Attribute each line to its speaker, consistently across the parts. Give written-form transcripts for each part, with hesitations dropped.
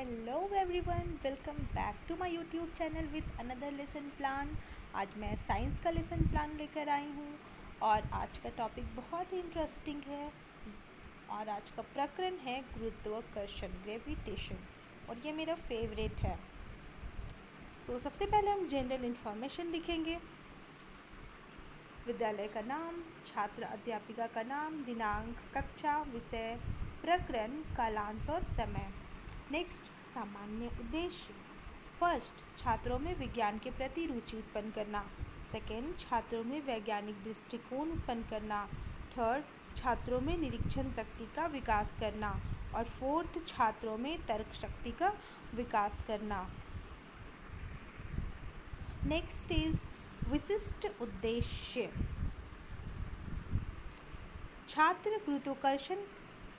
Speaker 1: Hello everyone, welcome back to my YouTube channel with another lesson plan. आज मैं science का lesson plan लेकर आई हूँ और आज का टॉपिक बहुत ही इंटरेस्टिंग है और आज का प्रकरण है गुरुत्वाकर्षण, ग्रेविटेशन, और ये मेरा फेवरेट है। सबसे पहले हम जनरल इन्फॉर्मेशन लिखेंगे। विद्यालय का नाम, छात्र अध्यापिका का नाम, दिनांक, कक्षा, विषय, प्रकरण, कालांश और समय। नेक्स्ट, सामान्य उद्देश्य। फर्स्ट, छात्रों में विज्ञान के प्रति रुचि उत्पन्न करना। सेकेंड, छात्रों में वैज्ञानिक दृष्टिकोण उत्पन्न करना। थर्ड, छात्रों में निरीक्षण शक्ति का विकास करना। और फोर्थ, छात्रों में तर्क शक्ति का विकास करना। नेक्स्ट इज विशिष्ट उद्देश्य। छात्र गुरुत्वाकर्षण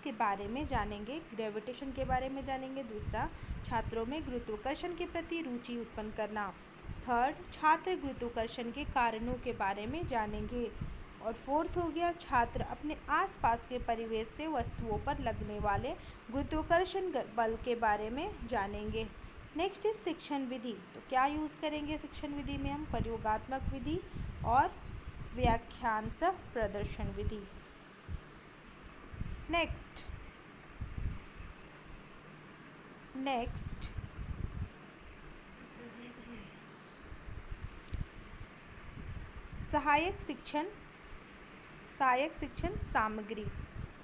Speaker 1: के बारे में जानेंगे, ग्रेविटेशन के बारे में जानेंगे। दूसरा, छात्रों में गुरुत्वाकर्षण के प्रति रुचि उत्पन्न करना। थर्ड, छात्र गुरुत्वाकर्षण के कारणों के बारे में जानेंगे। और फोर्थ हो गया, छात्र अपने आसपास के परिवेश से वस्तुओं पर लगने वाले गुरुत्वाकर्षण बल के बारे में जानेंगे। नेक्स्ट इज शिक्षण विधि। तो क्या यूज़ करेंगे शिक्षण विधि में हम? प्रयोगात्मक विधि और व्याख्यांश प्रदर्शन विधि। नेक्स्ट सहायक शिक्षण सामग्री।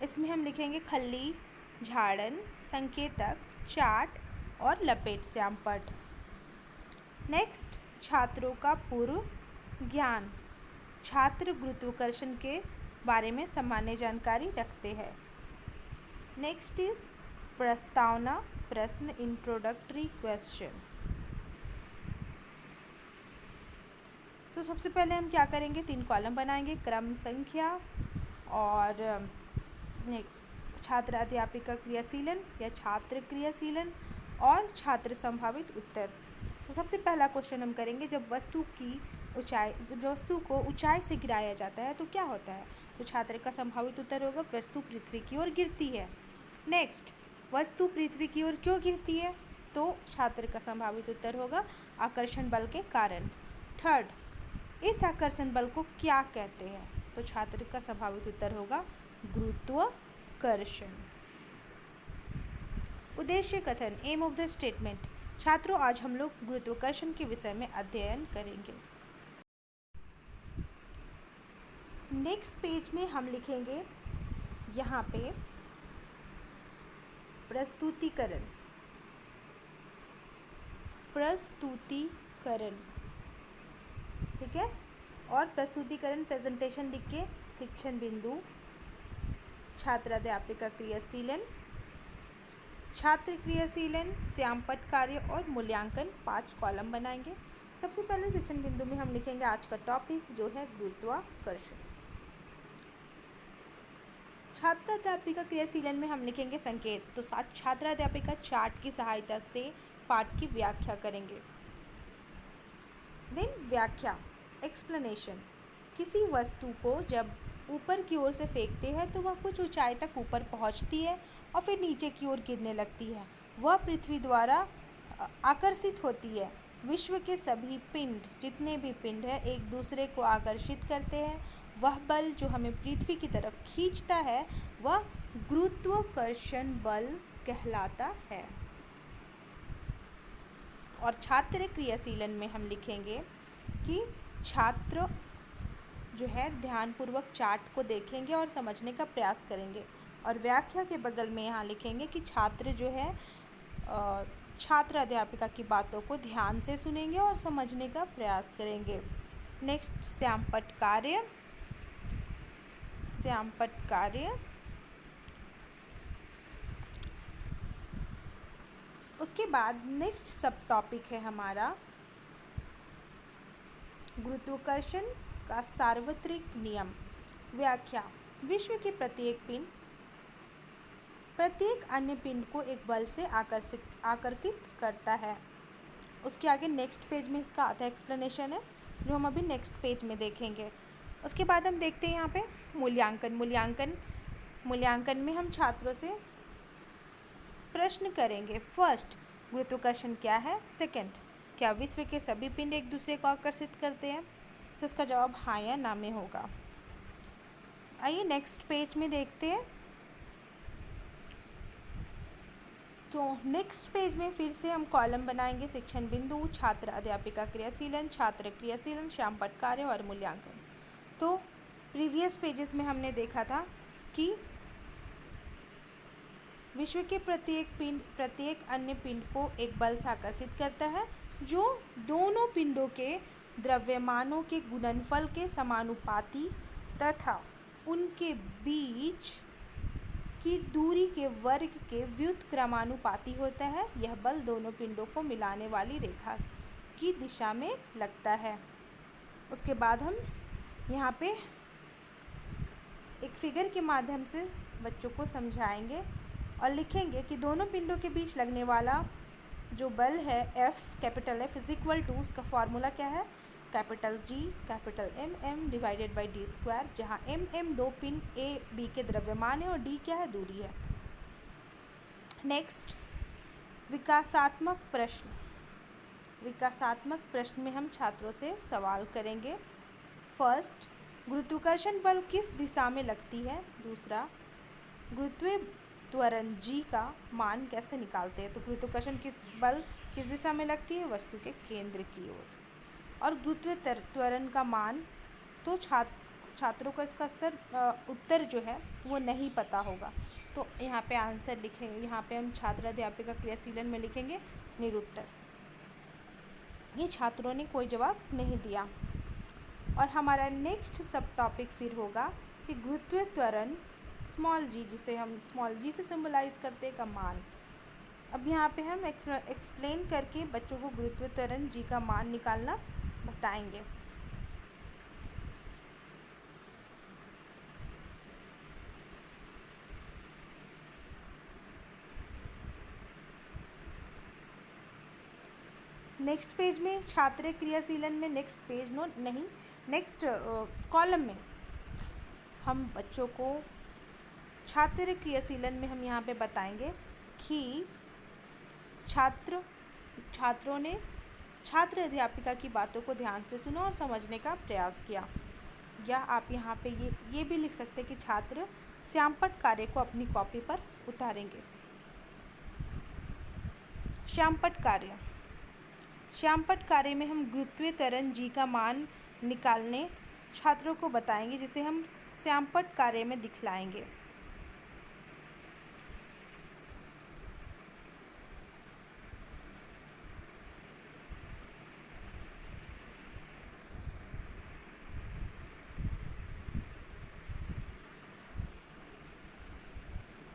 Speaker 1: इसमें हम लिखेंगे खल्ली, झाड़न, संकेतक, चार्ट और लपेट श्यामपट्ट। नेक्स्ट, छात्रों का पूर्व ज्ञान। छात्र गुरुत्वाकर्षण के बारे में सामान्य जानकारी रखते हैं। नेक्स्ट इज प्रस्तावना, प्रश्न, इंट्रोडक्टरी क्वेश्चन। तो सबसे पहले हम क्या करेंगे? 3 कॉलम बनाएंगे, क्रम, संख्या और छात्र अध्यापिका क्रियाशीलन या छात्र क्रियाशीलन और छात्र संभावित उत्तर। तो सबसे पहला क्वेश्चन हम करेंगे, जब वस्तु को ऊंचाई से गिराया जाता है तो क्या होता है? तो छात्र का संभावित उत्तर होगा वस्तु पृथ्वी की ओर गिरती है। नेक्स्ट, वस्तु पृथ्वी की ओर क्यों गिरती है? तो छात्र का संभावित उत्तर होगा आकर्षण बल के कारण। थर्ड, इस आकर्षण बल को क्या कहते हैं? तो छात्र का संभावित उत्तर होगा गुरुत्वाकर्षण। उद्देश्य कथन, एम ऑफ द स्टेटमेंट। छात्रों, आज हम लोग गुरुत्वाकर्षण के विषय में अध्ययन करेंगे। नेक्स्ट पेज में हम लिखेंगे यहाँ पे प्रस्तुतिकरण। ठीक है, और प्रस्तुतिकरण प्रेजेंटेशन लिख के शिक्षण बिंदु, छात्र अध्यापिका क्रियाशीलन, छात्र क्रियाशीलन, श्यामपट्ट कार्य और मूल्यांकन 5 कॉलम बनाएंगे। सबसे पहले शिक्षण बिंदु में हम लिखेंगे आज का टॉपिक जो है गुरुत्वाकर्षण। छात्र अध्यापिका क्रियाशीलन में हम लिखेंगे संकेत। तो छात्र अध्यापिका चार्ट की सहायता से पाठ की व्याख्या करेंगे। देन व्याख्या, एक्सप्लेनेशन। किसी वस्तु को जब ऊपर की ओर से फेंकते हैं तो वह कुछ ऊंचाई तक ऊपर पहुंचती है और फिर नीचे की ओर गिरने लगती है। वह पृथ्वी द्वारा आकर्षित होती है। विश्व के सभी पिंड, जितने भी पिंड हैं, एक दूसरे को आकर्षित करते हैं। वह बल जो हमें पृथ्वी की तरफ खींचता है वह गुरुत्वाकर्षण बल कहलाता है। और छात्र क्रियाशीलन में हम लिखेंगे कि छात्र जो है ध्यानपूर्वक चार्ट को देखेंगे और समझने का प्रयास करेंगे। और व्याख्या के बगल में यहाँ लिखेंगे कि छात्र जो है छात्र अध्यापिका की बातों को ध्यान से सुनेंगे और समझने का प्रयास करेंगे। नेक्स्ट, श्यामपट्ट कार्य। उसके बाद नेक्स्ट सब टॉपिक है हमारा गुरुत्वाकर्षण का सार्वत्रिक नियम। व्याख्या, विश्व के प्रत्येक अन्य पिंड को एक बल से आकर्षित करता है। उसके आगे नेक्स्ट पेज में इसका आधा एक्सप्लेनेशन है जो हम अभी नेक्स्ट पेज में देखेंगे। उसके बाद हम देखते हैं यहाँ पे मूल्यांकन में हम छात्रों से प्रश्न करेंगे। फर्स्ट, गुरुत्वाकर्षण क्या है? सेकंड, क्या विश्व के सभी पिंड एक दूसरे को आकर्षित करते हैं? तो इसका जवाब हाँ या ना में होगा। आइए नेक्स्ट पेज में देखते हैं। तो नेक्स्ट पेज में फिर से हम कॉलम बनाएंगे। शिक्षण बिंदु, छात्र अध्यापिका क्रियाशीलन, छात्र क्रियाशीलन, श्यामपट्ट कार्य और मूल्यांकन। तो प्रीवियस पेजेस में हमने देखा था कि विश्व के प्रत्येक अन्य पिंड को एक बल से आकर्षित करता है जो दोनों पिंडों के द्रव्यमानों के गुणनफल के समानुपाती तथा उनके बीच की दूरी के वर्ग के व्युत्क्रमानुपाती होता है। यह बल दोनों पिंडों को मिलाने वाली रेखा की दिशा में लगता है। उसके बाद हम यहाँ पे एक फिगर के माध्यम से बच्चों को समझाएंगे और लिखेंगे कि दोनों पिंडों के बीच लगने वाला जो बल है F, capital F is equal to, उसका फॉर्मूला क्या है? Capital G capital M divided by d square, जहाँ M दो पिंड A B के द्रव्यमान है और D क्या है? दूरी है। नेक्स्ट, विकासात्मक प्रश्न। विकासात्मक प्रश्न में हम छात्रों से सवाल करेंगे। फर्स्ट, गुरुत्वाकर्षण बल किस दिशा में लगती है? दूसरा, गुरुत्वीय त्वरण G का मान कैसे निकालते हैं? तो गुरुत्वाकर्षण बल किस दिशा में लगती है? वस्तु के केंद्र की ओर। और गुरुत्वीय त्वरण का मान तो छात्रों को इसका उत्तर जो है वो नहीं पता होगा। तो यहाँ पे आंसर लिखेंगे, यहाँ पे हम छात्र अध्यापिका क्रियाशीलन में लिखेंगे निरुत्तर। ये छात्रों ने कोई जवाब नहीं दिया। और हमारा नेक्स्ट सब टॉपिक फिर होगा कि गुरुत्वीय त्वरण स्मॉल g, जिसे हम स्मॉल g से सिंबलाइज करते हैं, का मान। अब यहाँ पे हम एक्सप्लेन करके बच्चों को गुरुत्वीय त्वरण g का मान निकालना बताएंगे। नेक्स्ट पेज में छात्र क्रियाशीलन में नेक्स्ट कॉलम में हम बच्चों को छात्र क्रियाशीलन में हम यहाँ पे बताएंगे कि छात्रों ने छात्र अध्यापिका की बातों को ध्यान से सुना और समझने का प्रयास किया। या आप यहाँ पे ये भी लिख सकते हैं कि छात्र श्यामपट्ट कार्य को अपनी कॉपी पर उतारेंगे। श्यामपट्ट कार्य में हम गुरुत्वीय त्वरण G का मान निकालने छात्रों को बताएंगे, जिसे हम श्यामपट्ट कार्य में दिखलाएंगे।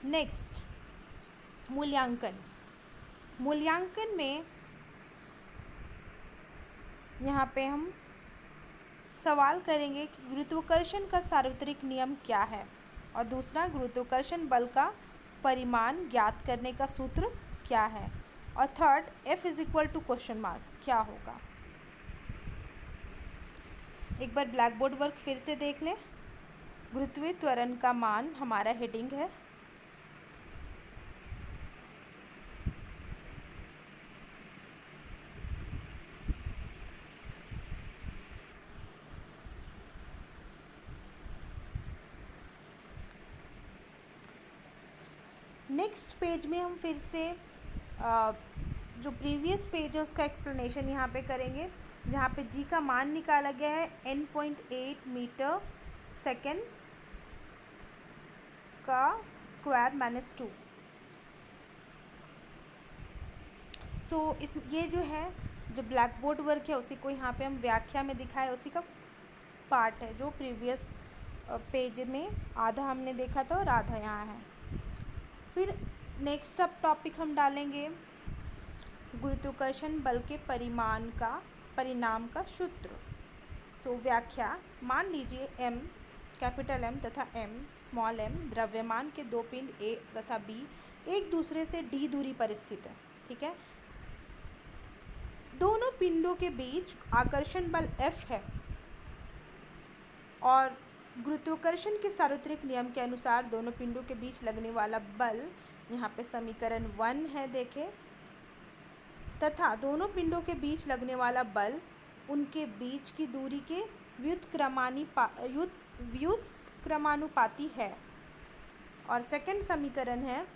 Speaker 1: नेक्स्ट, मूल्यांकन में यहाँ पे हम सवाल करेंगे कि गुरुत्वाकर्षण का सार्वत्रिक नियम क्या है, और दूसरा, गुरुत्वाकर्षण बल का परिमाण ज्ञात करने का सूत्र क्या है, और third, F is equal to question mark क्या होगा। एक बार ब्लैक बोर्ड वर्क फिर से देख लें। गुरुत्वीय त्वरण का मान हमारा हेडिंग है। नेक्स्ट पेज में हम फिर से जो प्रीवियस पेज है उसका एक्सप्लेनेशन यहाँ पे करेंगे, जहाँ पे G का मान निकाला गया है n.8 मीटर सेकेंड का स्क्वायर -2। सो ये जो है जो ब्लैक बोर्ड वर्क है उसी को यहाँ पे हम व्याख्या में दिखाए, उसी का पार्ट है जो प्रीवियस पेज में आधा हमने देखा था और आधा यहाँ है। फिर नेक्स्ट सब टॉपिक हम डालेंगे गुरुत्वाकर्षण बल के परिणाम का सूत्र। सो व्याख्या, मान लीजिए M कैपिटल M तथा M स्मॉल m द्रव्यमान के दो पिंड A तथा B एक दूसरे से d दूरी पर स्थित है। ठीक है, दोनों पिंडों के बीच आकर्षण बल F है और गुरुत्वाकर्षण के सार्वत्रिक नियम के अनुसार दोनों पिंडों के बीच लगने वाला बल यहाँ पे समीकरण 1 है। देखें, तथा दोनों पिंडों के बीच लगने वाला बल उनके बीच की दूरी के व्युत्क्रमानुपाती है। और सेकंड समीकरण है,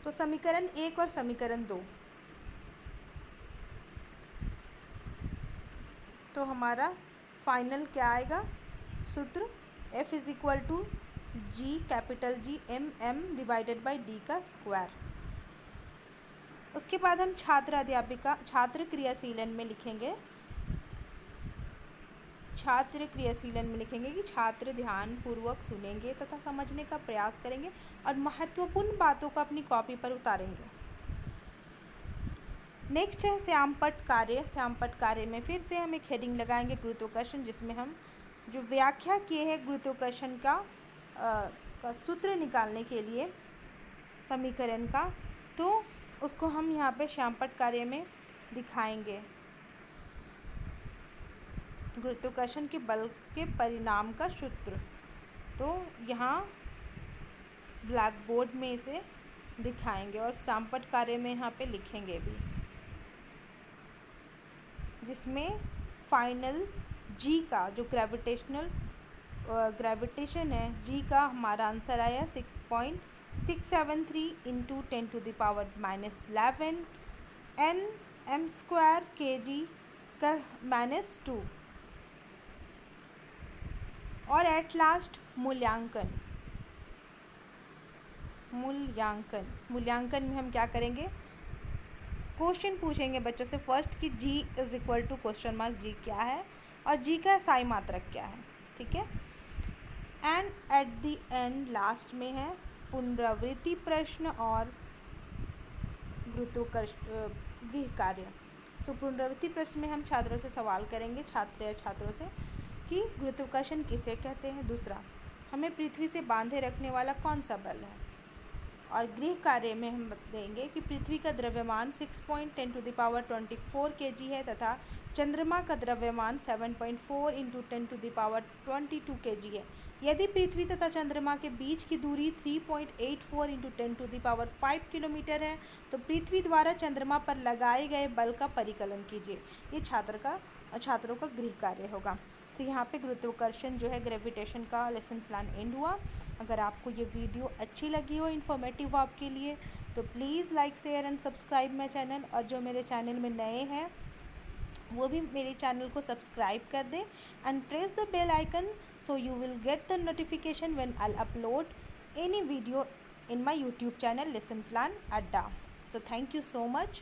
Speaker 1: तो समीकरण 1 और समीकरण 2, तो हमारा फाइनल क्या आएगा सूत्र, F is equal to G capital G M divided by D का स्क्वायर। उसके बाद हम छात्र क्रियाशीलन में लिखेंगे कि छात्र ध्यानपूर्वक सुनेंगे तथा समझने का प्रयास करेंगे और महत्वपूर्ण बातों को अपनी कॉपी पर उतारेंगे। नेक्स्ट है श्यामपट्ट कार्य में फिर से हम एक हेडिंग लगाएंगे गुरुत्वाकर्षण, जिसमें हम जो व्याख्या किए हैं गुरुत्वाकर्षण का सूत्र निकालने के लिए समीकरण का, तो उसको हम यहाँ पे श्यामपट्ट कार्य में दिखाएंगे। गुरुत्वाकर्षण के बल के परिणाम का सूत्र, तो यहाँ ब्लैक बोर्ड में इसे दिखाएंगे और श्यामपट्ट कार्य में यहाँ पे लिखेंगे भी, जिसमें फाइनल जी का जो ग्रेविटेशन है जी का हमारा आंसर आया 6.673 इंटू 10⁻⁻11 Nm² kg का -2। और एट लास्ट मूल्यांकन में हम क्या करेंगे, क्वेश्चन पूछेंगे बच्चों से फर्स्ट कि G is equal to question mark G क्या है और जी का साई मात्रक क्या है, ठीक है। And at the end last में है पुनरावृत्ति प्रश्न और गृह कार्य। तो पुनरावृत्ति प्रश्न में हम छात्रों से सवाल करेंगे, छात्रों से कि गुरुत्वाकर्षण किसे कहते हैं, दूसरा हमें पृथ्वी से बांधे रखने वाला कौन सा बल है, और गृह कार्य में हम देंगे कि पृथ्वी का द्रव्यमान 6.10⁻24 kg है तथा चंद्रमा का द्रव्यमान 7.4 इंटू 10⁻22 kg है। यदि पृथ्वी तथा चंद्रमा के बीच की दूरी 3.84 इंटू 10⁵ किलोमीटर है तो पृथ्वी द्वारा चंद्रमा पर लगाए गए बल का परिकलन कीजिए। ये छात्रों का गृह कार्य होगा। तो यहाँ पे गुरुत्वाकर्षण जो है ग्रेविटेशन का लेसन प्लान एंड हुआ। अगर आपको ये वीडियो अच्छी लगी हो, इन्फॉर्मेटिव आपके लिए, तो please like share and subscribe my channel. और जो मेरे चैनल में नए हैं वो भी मेरे चैनल को सब्सक्राइब कर दें and press the bell icon so you will get the notification when I'll upload any video in my YouTube channel Lesson Plan Adda. So thank you so much.